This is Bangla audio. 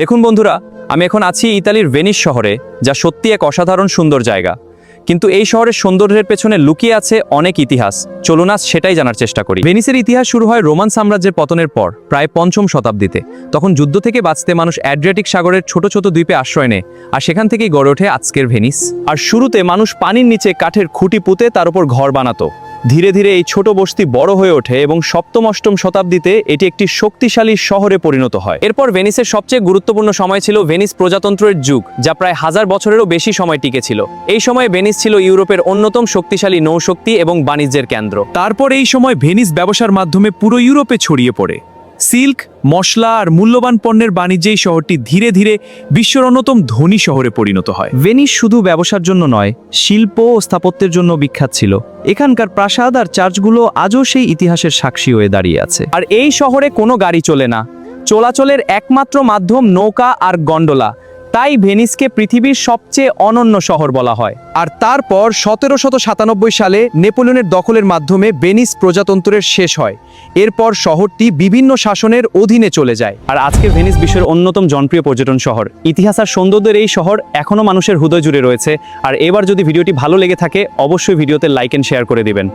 দেখুন বন্ধুরা, আমি এখন আছি ইতালির ভেনিস শহরে, যা সত্যি এক অসাধারণ সুন্দর জায়গা। কিন্তু এই শহরের সৌন্দর্যের পেছনে লুকিয়ে আছে অনেক ইতিহাস। চলুন আজ সেটাই জানার চেষ্টা করি। ভেনিসের ইতিহাস শুরু হয় রোমান সাম্রাজ্যের পতনের পর, প্রায় ৫ম শতাব্দীতে। তখন যুদ্ধ থেকে বাঁচতে মানুষ অ্যাড্রিয়াটিক সাগরের ছোট ছোট দ্বীপে আশ্রয় নেয়, আর সেখান থেকেই গড়ে ওঠে আজকের ভেনিস। আর শুরুতে মানুষ পানির নিচে কাঠের খুঁটি পুঁতে তার উপর ঘর বানাতো। ধীরে ধীরে এই ছোট বস্তি বড় হয়ে ওঠে এবং সপ্তম-অষ্টম শতাব্দীতে এটি একটি শক্তিশালী শহরে পরিণত হয়। এরপর ভেনিসের সবচেয়ে গুরুত্বপূর্ণ সময় ছিল ভেনিস প্রজাতন্ত্রের যুগ, যা প্রায় 1000 বছরেরও বেশি সময় টিকেছিল। এই সময়ে ভেনিস ছিল ইউরোপের অন্যতম শক্তিশালী নৌশক্তি এবং বাণিজ্যের কেন্দ্র। তারপর এই সময় ভেনিস ব্যবসার মাধ্যমে পুরো ইউরোপে ছড়িয়ে পড়ে। সিল্ক, মশলা আর মূল্যবান পণ্যের বাণিজ্যে এই শহরটি ধীরে ধীরে বিশ্বের অন্যতম ধনী শহরে পরিণত হয়। ভেনিস শুধু ব্যবসার জন্য নয়, শিল্প ও স্থাপত্যের জন্য বিখ্যাত ছিল। এখানকার প্রাসাদ আর চার্চগুলো আজও সেই ইতিহাসের সাক্ষী হয়ে দাঁড়িয়ে আছে। আর এই শহরে কোনো গাড়ি চলে না, চলাচলের একমাত্র মাধ্যম নৌকা আর গন্ডোলা। তাই ভেনিসকে পৃথিবীর সবচেয়ে অনন্য শহর বলা হয়। আর তারপর 1797 সালে নেপোলিয়নের দখলের মাধ্যমে ভেনিস প্রজাতন্ত্রের শেষ হয়। এরপর শহরটি বিভিন্ন শাসনের অধীনে চলে যায়। আর আজকে ভেনিস বিশ্বের অন্যতম জনপ্রিয় পর্যটন শহর। ইতিহাস আর সৌন্দর্যের এই শহর এখনও মানুষের হৃদয় জুড়ে রয়েছে। আর এবার যদি ভিডিওটি ভালো লেগে থাকে, অবশ্যই ভিডিওতে লাইক এন্ড শেয়ার করে দিবেন।